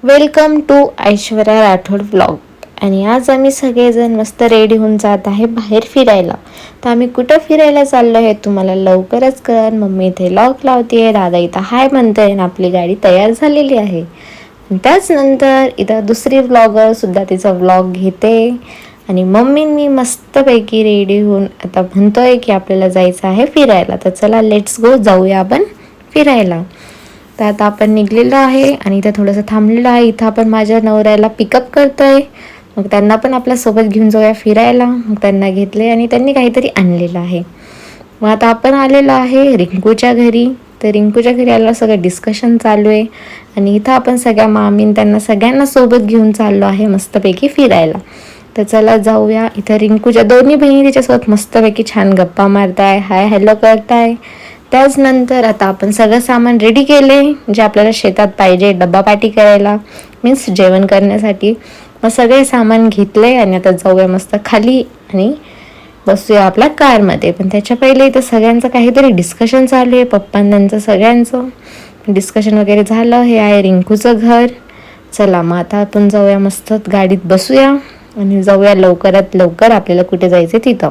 Welcome to Aishwarya Rathod blog. आणि आज आम्ही सगळेजण मस्त रेडी होऊन जात आहे बाहेर फिरायला. तर आम्ही कुठं फिरायला चाललो आहे तुम्हाला लवकरच कळेल. मम्मी इथे लॉक लावते, दादा इथं हाय म्हणतोय आणि आपली गाडी तयार झालेली आहे. त्याच नंतर इथं दुसरी ब्लॉगर सुद्धा तिचा ब्लॉग घेते आणि मम्मी मी मस्तपैकी रेडी होऊन आता म्हणतोय की आपल्याला जायचं आहे फिरायला. तर चला लेट्स गो, जाऊया आपण फिरायला. तर आता आपण निघलेलो आहे आणि इथं थोडंसं थांबलेलं आहे. इथं आपण माझ्या नवऱ्याला पिकअप करतोय. मग त्यांना पण आपल्यासोबत घेऊन जाऊया फिरायला. मग त्यांना घेतले आणि त्यांनी काहीतरी आणलेलं आहे. मग आता आपण आलेलो आहे रिंकूच्या घरी. तर रिंकूच्या घरी आल्यावर सगळं डिस्कशन चालू आहे आणि इथं आपण सगळ्या मामीन त्यांना सगळ्यांना सोबत घेऊन चाललो आहे मस्तपैकी फिरायला. तर चला जाऊया. इथं रिंकूच्या दोन्ही बहिणी तिच्यासोबत मस्तपैकी छान गप्पा मारताय, हाय हॅलो करताय. त्याचनंतर आता आपण सगळं सामान रेडी केले जे आपल्याला शेतात पाहिजे डब्बा पाटी करायला, मीन्स जेवण करण्यासाठी. मग सगळे सामान घेतले आणि आता जाऊया मस्त खाली आणि बसूया आपल्या कारमध्ये. पण त्याच्या पहिले इथं सगळ्यांचं काहीतरी डिस्कशन चालू आहे, पप्पांचं सगळ्यांचं डिस्कशन वगैरे झालं. हे आहे रिंकूचं घर. चला मग आता आपण जाऊया मस्त गाडीत बसूया आणि जाऊया लवकरात लवकर आपल्याला कुठे जायचं तिथं.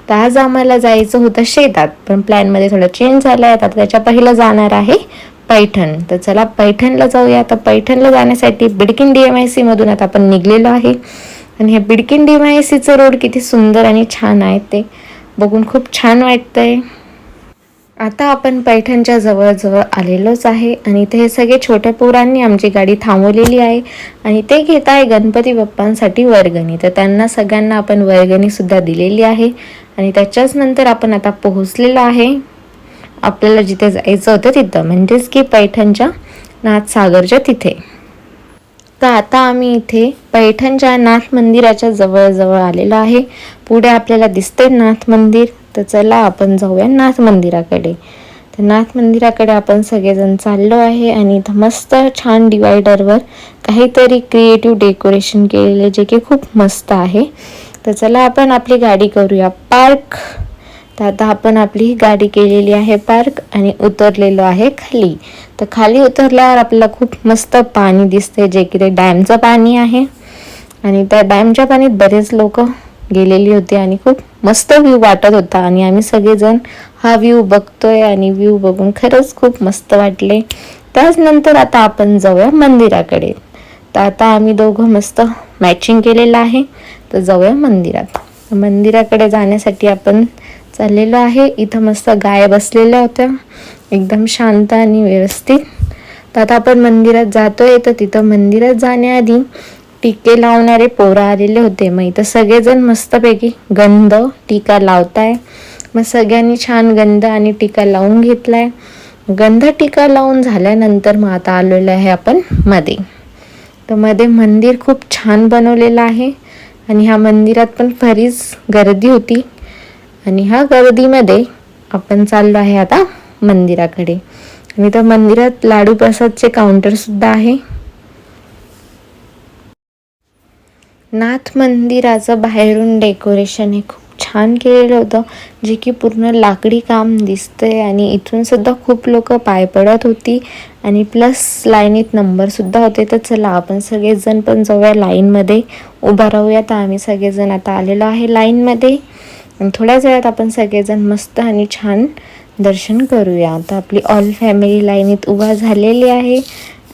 तर आज आम्हाला जायचं होतं शेतात, पण प्लॅनमध्ये थोडं चेंज झालं आहे. आता त्याच्या पहिलं जाणार आहे पैठण. तर चला पैठणला जाऊया. आता पैठणला जाण्यासाठी बिडकीन DMIC मधून आता आपण निघलेलो आहे. आणि हे बिडकीन DMICचं रोड किती सुंदर आणि छान आहे ते बघून खूप छान वाटतंय. आता आपण पैठणच्या जवळजवळ आलेलोच आहे आणि इथे हे सगळे छोट्या पोरांनी आमची गाडी थांबवलेली आहे आणि ते घेत आहे गणपती बाप्पांसाठी वर्गणी. तर त्यांना सगळ्यांना आपण वर्गणी सुद्धा दिलेली आहे आणि त्याच्याच नंतर आपण आता पोहोचलेलो आहे आपल्याला जिथे जायचं होतं तिथं, म्हणजेच की पैठणच्या नाथसागरच्या तिथे. तर आता आम्ही इथे पैठणच्या नाथ मंदिराच्या जवळजवळ आलेलो आहे. पुढे आपल्याला दिसते नाथ मंदिर. तर चला आपण जाऊया नाथ मंदिराकडे. तर नाथ मंदिराकडे आपण सगळेजण चाललो आहे आणि इथं मस्त छान डिवायडरवर काहीतरी क्रिएटिव्ह डेकोरेशन केलेले जे की खूप मस्त आहे. तर चला आपण आपली गाडी करूया पार्क. तर आता आपण आपली गाडी केलेली आहे पार्क आणि उतरलेलो आहे खाली. तर खाली उतरल्यावर आपल्याला खूप मस्त पाणी दिसते जे की ते डॅमचं पाणी आहे आणि त्या डॅमच्या पाण्यात बरेच लोक गेलेली होती आणि खूप मस्त व्ह्यू वाटत होता आणि आम्ही सगळेजण हा व्ह्यू बघतोय आणि व्ह्यू बघून खरंच खूप मस्त वाटले. त्याचनंतर आता आपण जाऊया मंदिराकडे. तर आता आम्ही दोघं मस्त मॅचिंग केलेलं आहे. तर जाऊया मंदिरात. मंदिराकडे जाण्यासाठी आपण चाललेलो आहे. इथं मस्त गाय बसलेल्या होत्या एकदम शांत आणि व्यवस्थित. तर आता आपण मंदिरात जातोय. तर तिथं मंदिरात जाण्याआधी टिके लावणारे पोरं आलेले होते. मग इथं सगळेजण मस्तपैकी गंध टिका लावताय. मग सगळ्यांनी छान गंध आणि टिका लावून घेतलाय. गंध टिका लावून झाल्यानंतर मग आता आलेलो आहे आपण मध्ये. तर मध्ये मंदिर खूप छान बनवलेलं आहे आणि ह्या मंदिरात पण बरीच गर्दी होती आणि ह्या गर्दीमध्ये आपण चाललो आहे आता मंदिराकडे. आणि तर मंदिरात लाडू प्रसादचे काउंटर सुद्धा आहे. नाथ मंदिराचं बाहेरून डेकोरेशन हे खूप छान केलेलं होतं जे की पूर्ण लाकडी काम दिसतंय आणि इथून सुद्धा खूप लोक पाय पडत होती आणि प्लस लाईनीत नंबरसुद्धा होते. तर चला आपण सगळेजण पण जाऊया लाईनमध्ये उभा राहूया. तर आम्ही सगळेजण आता आलेलो आहे लाईनमध्ये आणि थोड्याच वेळात आपण सगळेजण मस्त आणि छान दर्शन करूया. आता आपली ऑल फॅमिली लाईनीत उभा झालेली आहे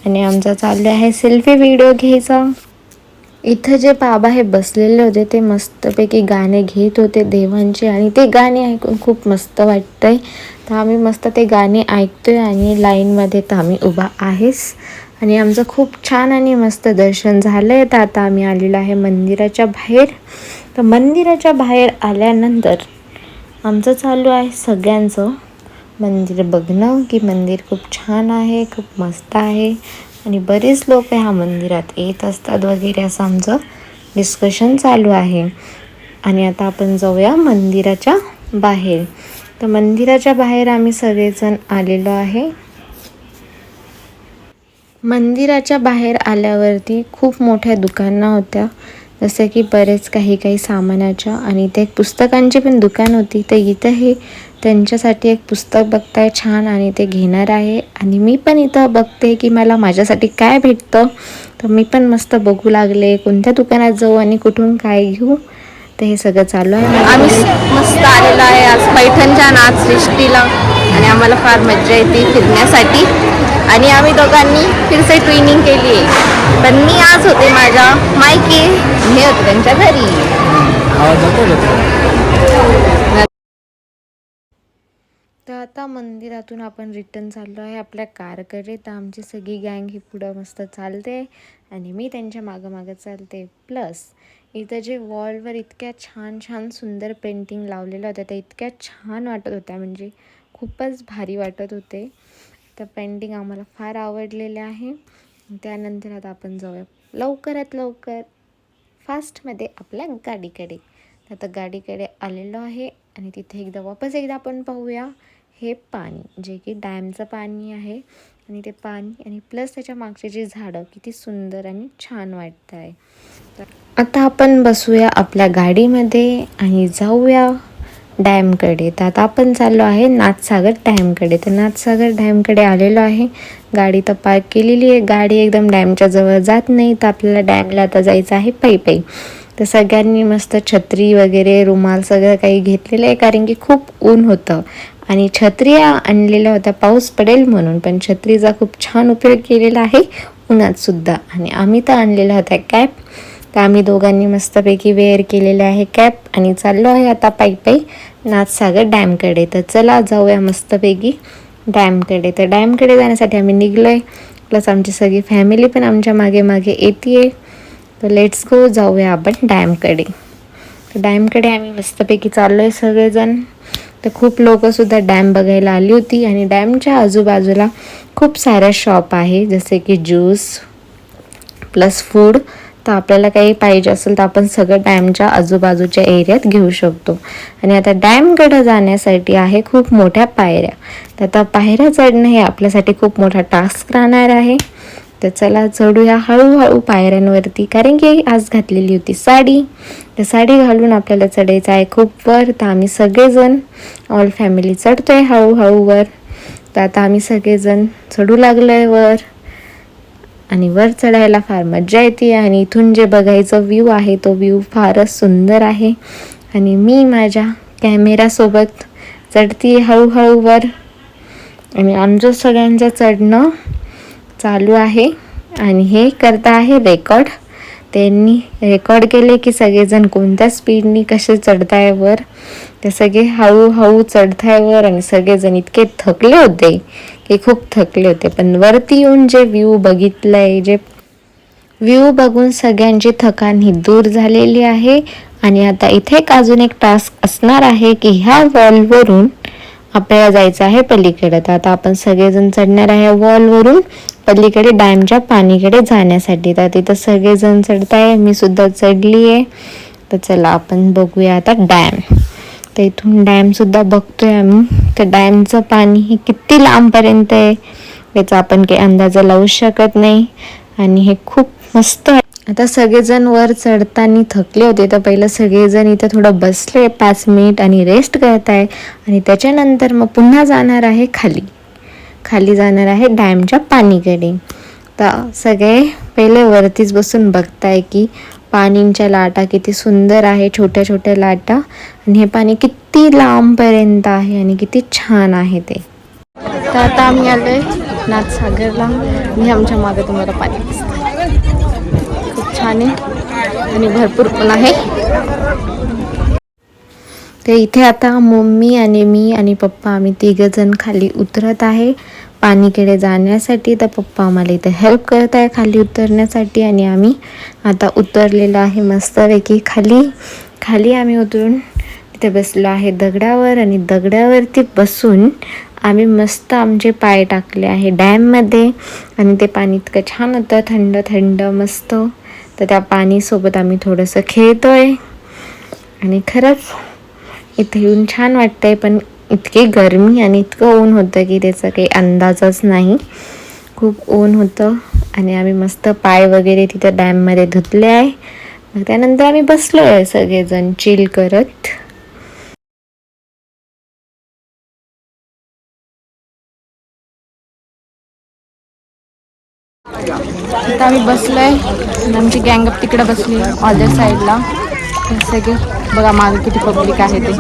आणि आमचा चालू आहे सेल्फी व्हिडिओ घ्यायचा. इथं जे बाबा हे बसलेले होते ते मस्तपैकी गाणे घेत होते देवांचे आणि ते गाणे ऐकून खूप मस्त वाटतंय. तर आम्ही मस्त ते गाणे ऐकतोय आणि लाईनमध्ये तर आम्ही उभा आहेच आणि आमचं खूप छान आणि मस्त दर्शन झालं आहे. तर आता आम्ही आलेलो आहे मंदिराच्या बाहेर. तर मंदिराच्या बाहेर आल्यानंतर आमचं चालू आहे सगळ्यांचं मंदिर बघणं की मंदिर खूप छान आहे, खूप मस्त आहे आणि बरेच लोक ह्या मंदिरात येत असतात वगैरे असं आमचं डिस्कशन चालू आहे. आणि आता आपण जाऊया मंदिराच्या बाहेर. तर मंदिराच्या बाहेर आम्ही सगळेजण आलेलो आहे. मंदिराच्या बाहेर आल्यावरती खूप मोठ्या दुकानं होत्या जसे की बरेच काही सामानाच्या आणि ते पुस्तकांची पण दुकान होती. तर इथं हे त्यांच्यासाठी एक पुस्तक बघताय छान आणि ते घेणार आहे. आणि मी पण इथं बघते की मला माझ्यासाठी काय भेटतं. तर मी पण मस्त बघू लागले कोणत्या दुकानात जाऊ आणि कुठून काय घेऊ. तर हे सगळं चालू आहे. आम्ही मस्त आलेलो आहे आज पैठणच्या नाच सृष्टीला आणि आम्हाला फार मज्जा येते फिरण्यासाठी. आणि आम्ही दोघांनी फिरसे ट्रेनिंग केली आहे. पण मी आज होते माझ्या मायके, हे होते त्यांच्या घरी. तर आता मंदिरातून आपण रिटर्न चाललो आहे आपल्या कारकडे. तर आमची सगळी गँग ही पुढं मस्त चालते आणि मी त्यांच्या मागं चालते. प्लस इथं जे वॉलवर इतक्या छान छान सुंदर पेंटिंग लावलेल्या होत्या त्या इतक्या छान वाटत होत्या, म्हणजे खूपच भारी वाटत होते. तर पेंटिंग आम्हाला फार आवडलेले आहे. त्यानंतर आता आपण जाऊया लवकरात लवकर फास्टमध्ये आपल्या गाडीकडे. आता गाडीकडे आलेलो आहे आणि तिथे वापस एकदा आपण पाहूया हे पाणी, जे की डॅमचं पाणी आहे. आणि ते पाणी आणि प्लस त्याच्या मागचे जे झाडं किती सुंदर आणि छान वाटत आहे. आता आपण बसूया आपल्या गाडीमध्ये आणि जाऊया डॅमकडे. तर आता आपण चाललो आहे नाथसागर डॅमकडे. तर नाथसागर डॅमकडे आलेलो आहे. गाडी तर पार्क केलेली आहे. गाडी एकदम डॅमच्या जवळ जात नाही. तर आपल्याला डॅमला आता जायचं आहे पायी. तर सगळ्यांनी मस्त छत्री वगैरे रुमाल सगळं काही घेतलेलं आहे, कारण की खूप ऊन होतं. आणि छत्र्या आणलेल्या होत्या पाऊस पडेल म्हणून, पण छत्रीचा खूप छान उपयोग केलेला आहे उन्हात सुद्धा. आणि आम्ही तर आणलेल्या होत्या कॅप. तर आम्ही दोघांनी मस्तपैकी वेअर केलेले आहे कॅप आणि चाललो आहे आता पायी नाथसागर डॅमकडे. तर चला जाऊया मस्तपैकी डॅमकडे. तर डॅमकडे जाण्यासाठी आम्ही निघलो आहे. प्लस आमची सगळी फॅमिली पण आमच्या मागे येते आहे. तर लेट्स गो, जाऊया आपण डॅमकडे. तर डॅमकडे आम्ही मस्तपैकी चाललो आहे सगळेजण. तर खूप लोकंसुद्धा डॅम बघायला आली होती. आणि डॅमच्या आजूबाजूला खूप साऱ्या शॉप आहे, जसे की ज्यूस प्लस फूड. तर आपल्याला काही पाहिजे असेल तर आपण सगळं डॅमच्या आजूबाजूच्या एरियात घेऊ शकतो. आणि आता डॅमकडे जाण्यासाठी आहे खूप मोठ्या पायऱ्या. तर आता पायऱ्या चढणं हे आपल्यासाठी खूप मोठा टास्क राहणार आहे. तर चला चढूया हळूहळू पायऱ्यांवरती, कारण की आज घातलेली होती साडी. तर साडी घालून आपल्याला चढायचं आहे खूप वर. तर आम्ही सगळेजण ऑल फॅमिली चढतोय हळूहळू वर. तर आता आम्ही सगळेजण चढू लागलो आहे वर. आणि वर चढायला फार मजा येते. आणि इथून जे बघायचं व्ह्यू आहे तो व्ह्यू फारच सुंदर आहे. आणि मी माझ्या कॅमेरासोबत चढती हळूहळू वर. आणि आमचं सगळ्यांचं चढणं चालू आहे आणि हे करता आहे रेकॉर्ड. त्यांनी रेकॉर्ड केले की सगळेजण कोणत्या स्पीडनी कसे चढताय वर. ते सगळे हळूहळू चढताय वर. आणि सगळेजण इतके थकले होते की खूप थकले होते. पण वरती येऊन जे व्ह्यू बघितलंय, जे व्ह्यू बघून सगळ्यांची थकान ही दूर झालेली आहे. आणि आता इथे अजून एक टास्क असणार आहे की ह्या वॉलवरून आपल्याला जायचं आहे पलीकडे. तर आता आपण सगळेजण चढणार आहे वॉलवरून पलीकडे डॅमच्या पाणीकडे जाण्यासाठी. तर तिथं सगळेजण चढताय, मी सुद्धा चढली आहे. तर चला आपण बघूया आता डॅम. तर इथून डॅमसुद्धा बघतोय आम्ही. तर डॅमचं पाणी हे किती लांबपर्यंत आहे याचा आपण काही अंदाजा लावू शकत नाही. आणि हे खूप मस्त आहे. आता सगळेजण वर चढताना थकले होते, तर पहिलं सगळेजण इथं थोडं बसले 5 मिनिट आणि रेस्ट करत आहे. आणि त्याच्यानंतर मग पुन्हा जाणार आहे खाली जाणार आहे डॅमच्या पाणीकडे. तर सगळे पहिले वरतीच बसून बघताय की पाणीच्या लाटा किती सुंदर आहे, छोट्या छोट्या लाटा. आणि हे पाणी किती लांबपर्यंत आहे आणि किती छान आहे ते. तर आता आम्ही आलोय नाथसागरला. आणि आमच्या मागे तुम्हाला पाणी दिसतंय, खूप छान आहे आणि भरपूर ऊन आहे. तर इथे आता मम्मी आणि मी आणि पप्पा आम्ही तिघजण खाली उतरत आहे पाणीकडे जाण्यासाठी. तर पप्पा आम्हाला इथे हेल्प करत आहे खाली उतरण्यासाठी. आणि आम्ही आता उतरलेलो आहे मस्तपैकी खाली आम्ही उतरून तिथे बसलो आहे दगडावर. आणि दगडावरती बसून आम्ही मस्त आमचे पाय टाकले आहे डॅममध्ये. आणि ते पाणी इतकं छान होतं, थंड थंड मस्त. तर त्या पाणीसोबत आम्ही थोडंसं खेळतोय. आणि खरंच इथे येऊन छान वाटतंय. पण इतकी गरमी आणि इतकं ऊन होतं की त्याचा काही अंदाजच नाही. खूप ऊन होतं. आणि आम्ही मस्त पाय वगैरे तिथं डॅममध्ये धुतले आहे. मग त्यानंतर आम्ही बसलो आहे सगळेजण चिल करत. आता आम्ही बसलोय आणि आमची गँगअप तिकडे बसली ऑदर साईडला. हे सगळे बघा मागे किती पब्लिक आहे ते.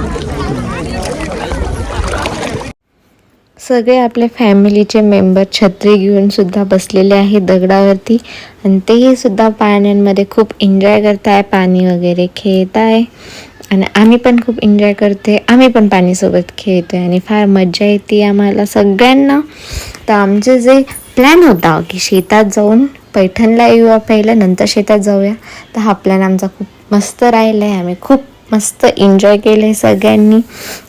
सगळे आपल्या फॅमिलीचे मेंबर छत्री घेऊन सुद्धा बसलेले आहे दगडावरती आणि तेही सुद्धा पाण्यांमध्ये खूप एन्जॉय करत आहे, पाणी वगैरे खेळत आहे आणि आम्ही पण खूप एन्जॉय करते. आम्ही पण पाणीसोबत खेळतो आणि फार मजा येते आम्हाला सगळ्यांना. तर आमचे जे प्लॅन होता की शेतात जाऊन पैठणला येऊया पहिलं, नंतर शेतात जाऊया, तर हा प्लॅन आमचा खूप मस्त राहिला आहे. आम्ही खूप मस्त एन्जॉय केलं आहे सगळ्यांनी.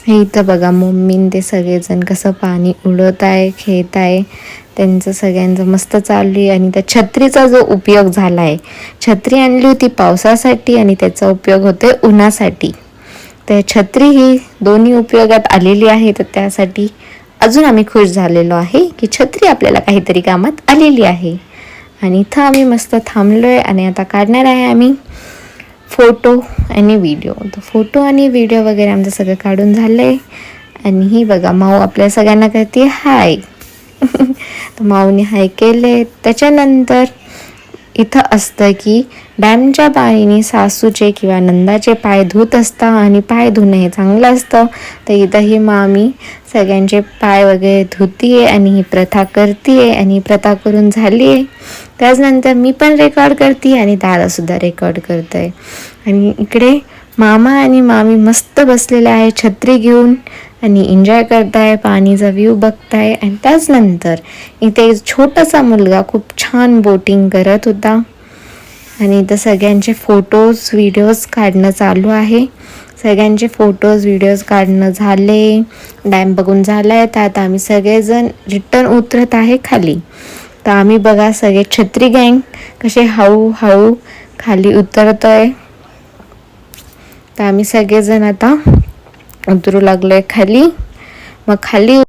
हे इथं बघा मम्मीन ते सगळेजण कसं पाणी उडवत आहे, खेळत आहे, त्यांचं सगळ्यांचं मस्त चालू आहे. आणि त्या छत्रीचा जो उपयोग झाला आहे, छत्री आणली होती पावसासाठी आणि त्याचा उपयोग होतोय उन्हासाठी. तर छत्री ही दोन्ही उपयोगात आलेली आहे, तर त्यासाठी अजून आम्ही खुश झालेलो आहे की छत्री आपल्याला काहीतरी कामात आलेली आहे. आणि इथं आम्ही मस्त थांबलो आहे आणि आता काढणार आहे आम्ही फोटो आणि व्हिडिओ. तर फोटो आणि व्हिडिओ वगैरे आमचं सगळं काढून झालं आहे. आणि ही बघा माऊ आपल्या सगळ्यांना करते हाय. तर माऊने हाय केले. त्याच्यानंतर इथं असतं की डॅमच्या पाणीने सासूचे किंवा नंदाचे पाय धुत असतात आणि पाय धुणं हे चांगलं असतं. तर इथं ही मामी सगळ्यांचे पाय वगैरे धुतीये आणि ही प्रथा करते आणि ही प्रथा करून झाली आहे. त्याचनंतर मी पण रेकॉर्ड करते आणि दादासुद्धा रेकॉर्ड करत आहे. आणि इकडे मामा आणि मामी मस्त बसलेले आहे छत्री घेऊन आणि एन्जॉय करताय, पाणीचा व्ह्यू बघताय. आणि त्याचनंतर इथे एक छोटासा मुलगा खूप छान बोटिंग करत होता आणि इथं सगळ्यांचे फोटोज व्हिडिओज काढणं चालू आहे. सगळ्यांचे फोटोज व्हिडिओज काढणं झाले, डॅम बघून झाला आहे. तर आता आम्ही सगळेजण रिटर्न उतरत आहे खाली. तर आम्ही बघा सगळे छत्री गँग कसे हळूहळू खाली उतरत आहे. तर आम्ही सगळेजण आता उतरू लागलोय खाली. मग खाली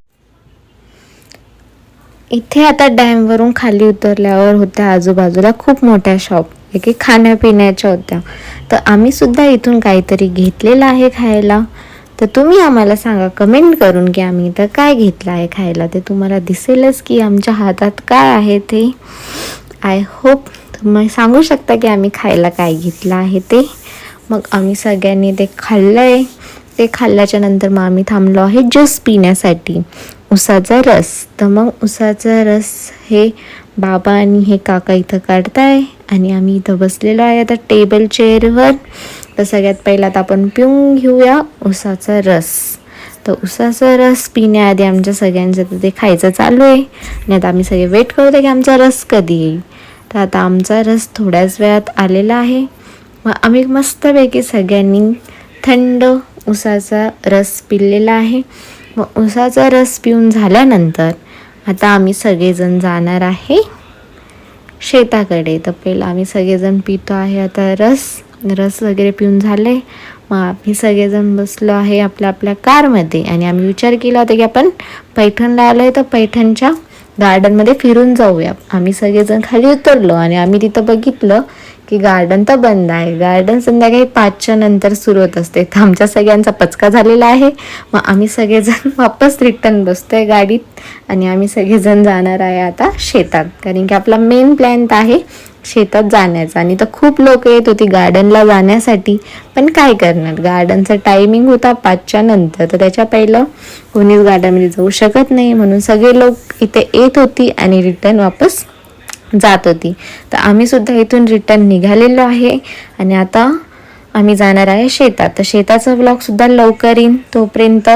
इथे आता डॅमवरून खाली उतरल्यावर होत्या आजूबाजूला खूप मोठ्या शॉप की खाण्यापिण्याच्या होत्या. तर आम्ही सुद्धा इथून काहीतरी घेतलेलं आहे खायला. तर तुम्ही आम्हाला सांगा कमेंट करून की आम्ही इथं काय घेतलं आहे खायला. ते तुम्हाला दिसेलच की आमच्या हातात काय आहे ते. आय होप तुम्ही सांगू शकता की आम्ही खायला काय घेतलं आहे ते. मग आम्ही सगळ्यांनी ते खाल्लं आहे. ते खाल्ल्याच्या नंतर मग आम्ही थांबलो आहे ज्यूस पिण्यासाठी, उसाचा रस. तर मग उसाचा रस हे बाबा आणि हे काका इथं काढताय आणि आम्ही इथं बसलेलो आहे आता टेबल चेअरवर. तर सगळ्यात पहिला तर आपण पिऊन घेऊया उसाचा रस. तर उसाचा रस पिण्याआधी आमच्या सगळ्यांचं तर ते खायचं चालू आहे आणि आता आम्ही सगळे वेट करतो की आमचा रस कधी येईल. तर आता आमचा रस थोड्याच वेळात आलेला आहे. मग आम्ही मस्तपैकी सगळ्यांनी थंड उसाचा रस पिलेला आहे. मग उसाचा रस पिऊन झाल्यानंतर आता आम्ही सगळेजण जाणार आहे शेताकडे. तर पहिलं आम्ही सगळेजण पितो आहे आता रस वगैरे पिऊन झाले. मग आम्ही सगळेजण बसलो आहे आपल्या आपल्या कारमध्ये आणि आम्ही विचार केला होता की आपण पैठणला आलो आहे तर पैठणच्या गार्डनमध्ये फिरून जाऊया. आम्ही सगळेजण खाली उतरलो आणि आम्ही तिथं बघितलं की गार्डन तर बंद आहे. गार्डन संध्याकाळी 5च्या नंतर सुरू होत असते. तर आमच्या सगळ्यांचा पचका झालेला आहे. मग आम्ही सगळेजण वापस रिटर्न बसतोय गाडीत आणि आम्ही सगळेजण जाणार आहे आता शेतात. कारण की आपला मेन प्लॅन तर आहे शेतात जाण्याचा. आणि तर खूप लोक येत होती गार्डनला जाण्यासाठी, पण काय करणार गार्डनचा टायमिंग होता 5च्या नंतर. तर त्याच्या पहिलं कोणीच गार्डनमध्ये जाऊ शकत नाही म्हणून सगळे लोक इथे येत होती आणि रिटर्न वापस जात होती. तर आम्ही सुद्धा इथून रिटर्न निघालेलो आहे आणि आता आम्ही जाणार आहे शेतात. तर शेताचा व्लॉगसुद्धा लवकर येईन. तोपर्यंत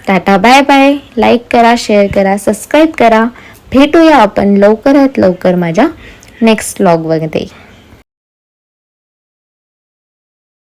टाटा बाय बाय. लाईक करा, शेअर करा, सबस्क्राईब करा. भेटूया आपण लवकरात लवकर माझ्या नेक्स्ट व्लॉगमध्ये.